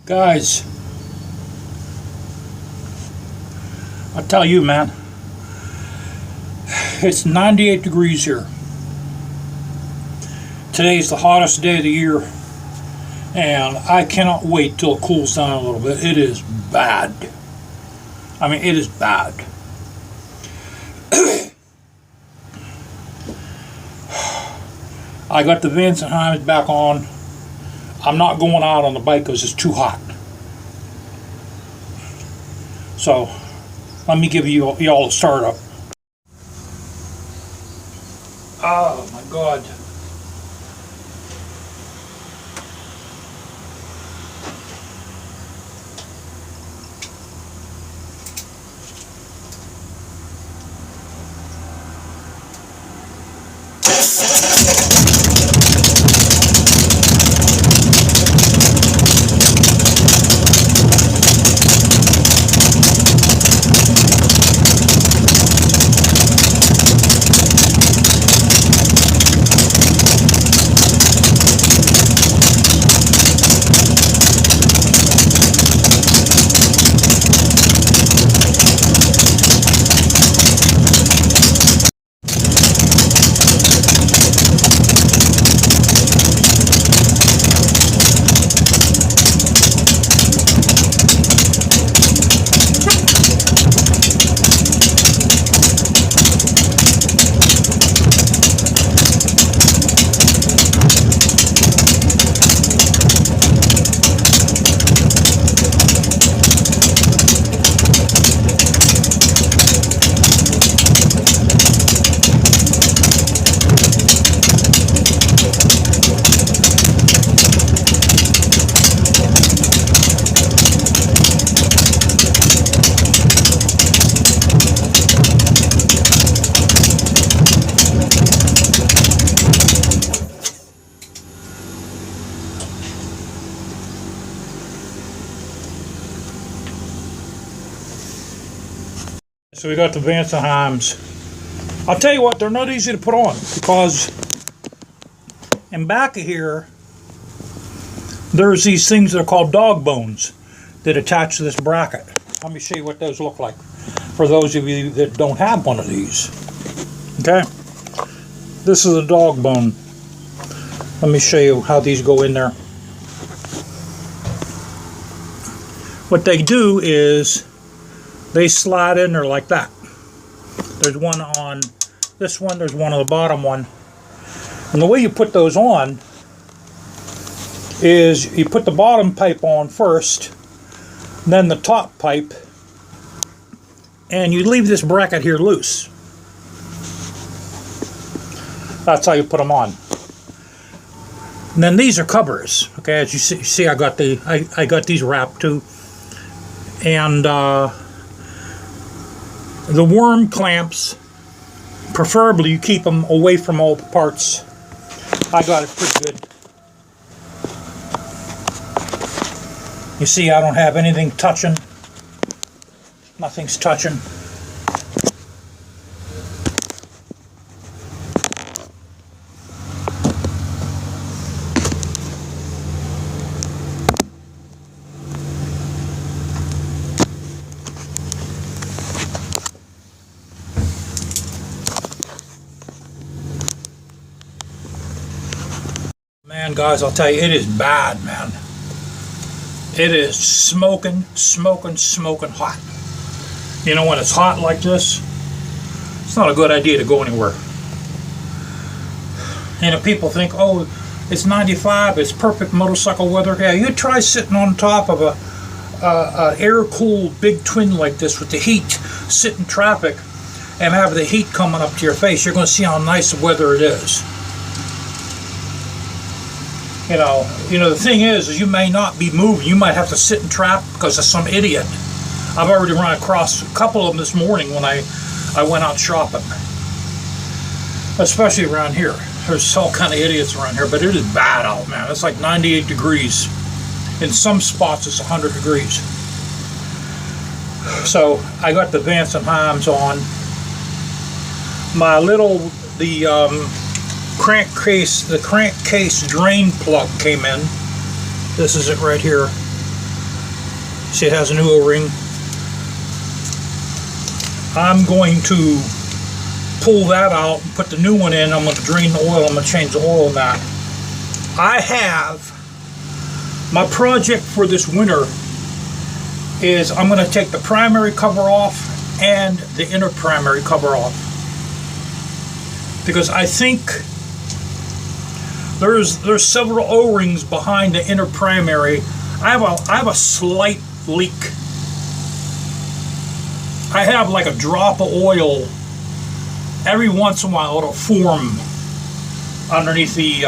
Guys, I tell you, man, it's 98 degrees here. Today's the hottest day of the year, and I cannot wait till it cools down a little bit. It is bad. I mean, it is bad. I got the Vance&Hines back on. I'm not going out on the bike because it's too hot. So, let me give you all a startup. Oh my God. So we got the Vance&Hines. I'll tell you what, they're not easy to put on because in back of here there's these things that are called dog bones that attach to this bracket. Let me show you what those look like for those of you that don't have one of these. Okay, this is a dog bone. Let me show you how these go in there. What they do is they slide in there like that. There's one on this one, there's one on the bottom one. And the way you put those on is you put the bottom pipe on first, then the top pipe, and you leave this bracket here loose. That's how you put them on. And then these are covers. Okay, as you see I got got these wrapped too. And the worm clamps, preferably you keep them away from all the parts. I got it pretty good. You see I don't have anything touching. Nothing's touching. Man, guys, I'll tell you, it is bad, man. It is smoking hot. You know, when it's hot like this, it's not a good idea to go anywhere. And if people think, oh, it's 95, it's perfect motorcycle weather. Yeah, you try sitting on top of a air-cooled big twin like this with the heat, sit in traffic, and have the heat coming up to your face. You're going to see how nice the weather it is. You know, the thing is you may not be moving. You might have to sit in traffic because of some idiot. I've already run across a couple of them this morning when I went out shopping. Especially around here. There's all kind of idiots around here, but it is bad out, man. It's like 98 degrees. In some spots, it's 100 degrees. So I got the Vance&Hines on. My little crankcase drain plug came in. This is it right here. See, it has a new O-ring. I'm going to pull that out and put the new one in. I'm going to drain the oil. I'm going to change the oil in that. I have my project for this winter is I'm going to take the primary cover off and the inner primary cover off, because I think there's several O-rings behind the inner primary. I have a slight leak. I have like a drop of oil every once in a while. It'll form underneath the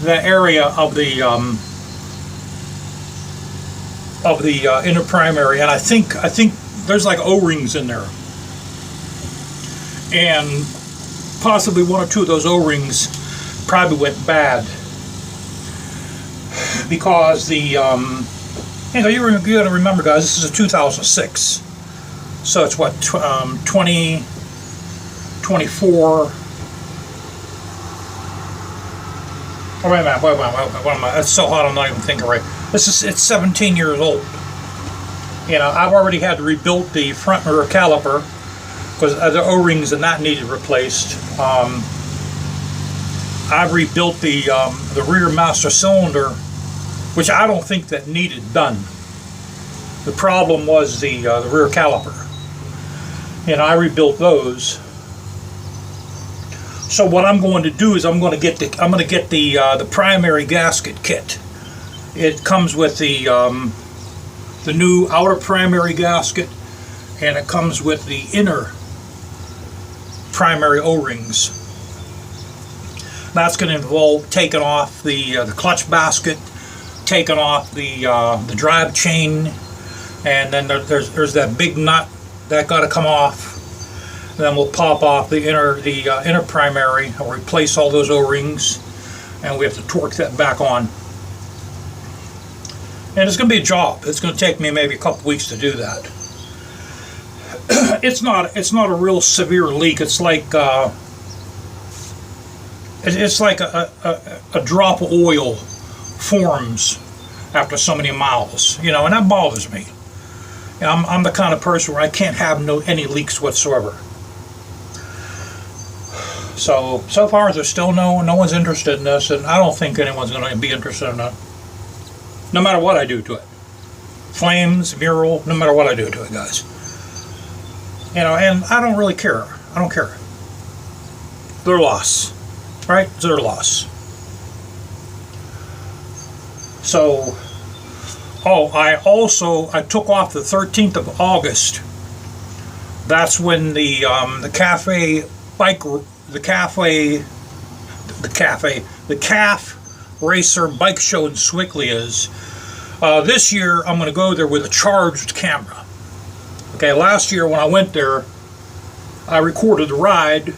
that area of the inner primary, and I think there's like O-rings in there, and possibly one or two of those O-rings probably went bad because the you gotta remember, guys, this is a 2006, so it's what 2024. Oh, wait a minute, what am I? It's so hot I'm not even thinking right. It's 17 years old. You know, I've already had to rebuild the front and rear caliper because the O-rings and that needed replaced. I've rebuilt the rear master cylinder, which I don't think that needed done. The problem was the rear caliper, and I rebuilt those. So what I'm going to do is I'm going to get the primary gasket kit. It comes with the new outer primary gasket, and it comes with the inner primary O-rings. That's going to involve taking off the clutch basket, taking off the drive chain, and then there's that big nut that got to come off. Then we'll pop off the inner primary. I'll replace all those O-rings, and we have to torque that back on. And it's going to be a job. It's going to take me maybe a couple weeks to do that. It's not a real severe leak. It's like a drop of oil forms after so many miles, you know, and that bothers me. You know, I'm the kind of person where I can't have any leaks whatsoever. So far there's still no one's interested in this, and I don't think anyone's going to be interested in it. No matter what I do to it. Flames, mural, no matter what I do to it, guys. You know, and I don't really care. I don't care. Their loss. Right? It's their loss. So, I took off the 13th of August. That's when the calf racer bike show in Swickley is. This year I'm going to go there with a charged camera. Okay, last year when I went there, I recorded the ride,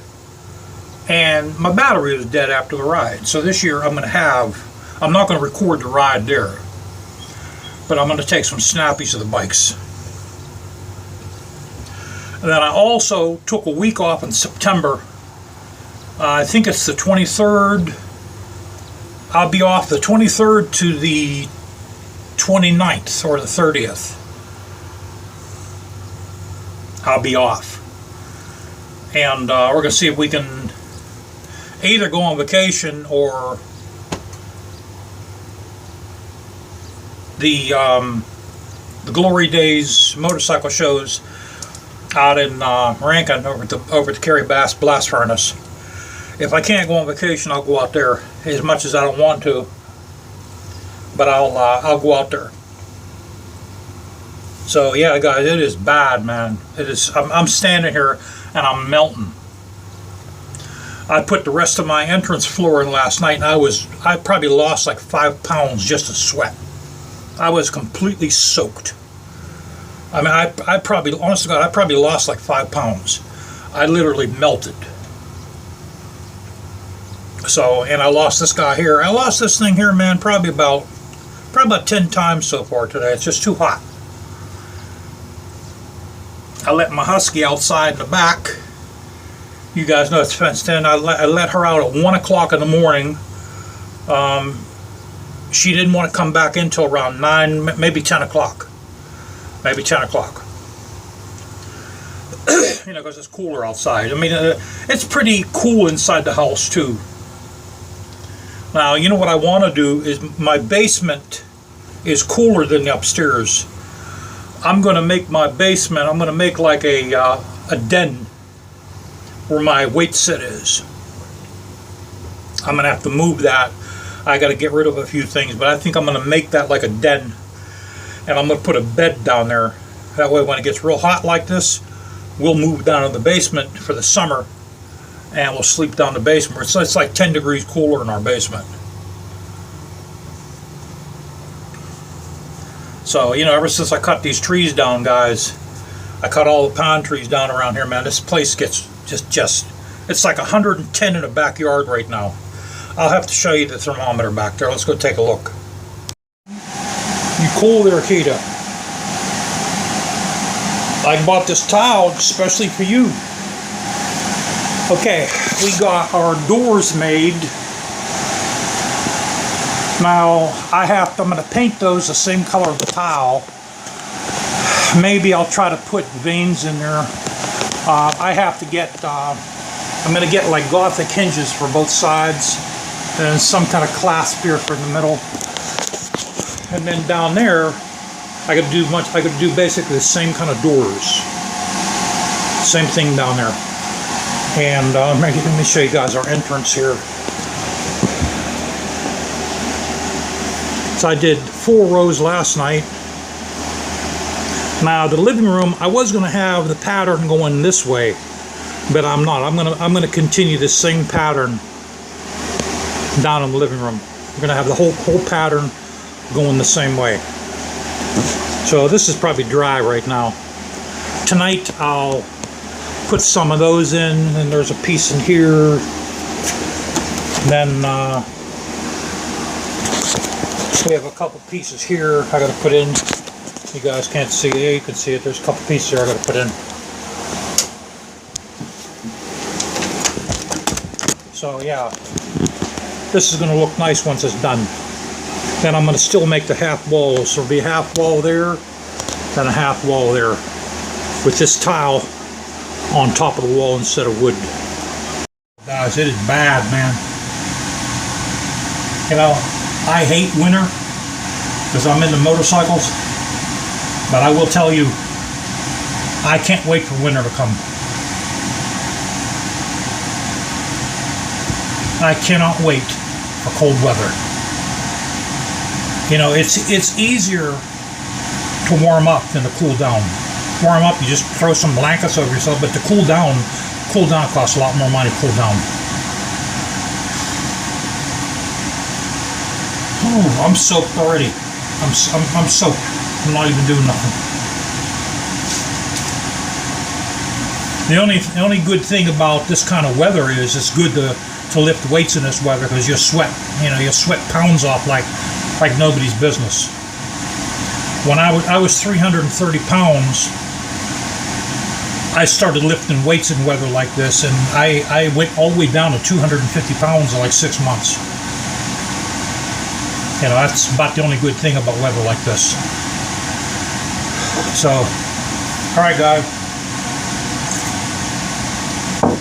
and my battery was dead after the ride. So this year I'm not going to record the ride there, but I'm going to take some snappies of the bikes. And then I also took a week off in September. I think it's the 23rd. I'll be off the 23rd to the 29th or the 30th. I'll be off. And we're going to see if we can either go on vacation or the Glory Days motorcycle shows out in Rankin over at the Kerry Bass Blast Furnace. If I can't go on vacation, I'll go out there, as much as I don't want to, but I'll go out there. So yeah, guys, it is bad, man. It is. I'm standing here and I'm melting. I put the rest of my entrance floor in last night, and I probably lost like 5 pounds just of sweat. I was completely soaked. I mean, I probably, honest to God, I probably lost like 5 pounds. I literally melted. So, and I lost this guy here. I lost this thing here, man, probably about 10 times so far today. It's just too hot. I let my husky outside in the back. You guys know it's fenced in. I let her out at 1 o'clock in the morning. She didn't want to come back in until around 9, maybe 10 o'clock. maybe 10 o'clock. You know, because it's cooler outside. I mean, it's pretty cool inside the house too. Now, you know what I want to do is, my basement is cooler than the upstairs. I'm going to make my basement, I'm going to make like a den where my weight set is. I'm going to have to move that. I got to get rid of a few things, but I think I'm going to make that like a den. And I'm going to put a bed down there. That way when it gets real hot like this, we'll move down to the basement for the summer and we'll sleep down the basement. So it's like 10 degrees cooler in our basement. So, you know, ever since I cut these trees down, guys, I cut all the pine trees down around here, man, this place gets just it's like 110 in the backyard right now. I'll have to show you the thermometer back there. Let's go take a look. You cool there, Kita? I bought this towel especially for you. Okay, we got our doors made. Now, I'm going to paint those the same color of the tile. Maybe I'll try to put veins in there. I have to get, I'm going to get like Gothic hinges for both sides and some kind of clasp here for the middle. And then down there, I could do basically the same kind of doors. Same thing down there. And let me show you guys our entrance here. So I did 4 rows last night. Now the living room, I was going to have the pattern going this way, but I'm not. I'm going to continue the same pattern down in the living room. We're going to have the whole pattern going the same way. So this is probably dry right now. Tonight I'll put some of those in, and there's a piece in here. Then we have a couple pieces here I got to put in. You guys can't see it. You can see it. There's a couple pieces here I got to put in. So yeah, this is going to look nice once it's done. Then I'm going to still make the half walls. So there'll be a half wall there, then a half wall there, with this tile on top of the wall instead of wood. Guys, it is bad, man. You know, I hate winter because I'm into motorcycles, but I will tell you, I can't wait for winter to come. I cannot wait for cold weather. You know, it's easier to warm up than to cool down. Warm up, you just throw some blankets over yourself, but to cool down costs a lot more money to cool down. Oh, I'm soaked already. I'm soaked. I'm not even doing nothing. The only good thing about this kind of weather is it's good to lift weights in this weather, because you sweat. You know, you sweat pounds off like nobody's business. When I was 330 pounds, I started lifting weights in weather like this, and I went all the way down to 250 pounds in like 6 months. You know, that's about the only good thing about weather like this. So, all right, guys.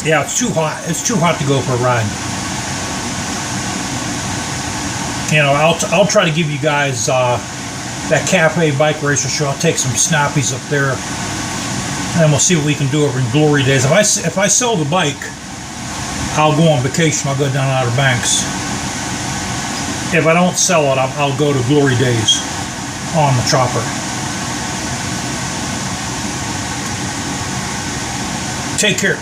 Yeah, it's too hot. It's too hot to go for a ride. You know, I'll try to give you guys that cafe bike racer show. I'll take some snappies up there, and we'll see what we can do over in Glory Days. If I sell the bike, I'll go on vacation. I'll go down to Outer Banks. If I don't sell it, I'll go to Glory Days on the chopper. Take care.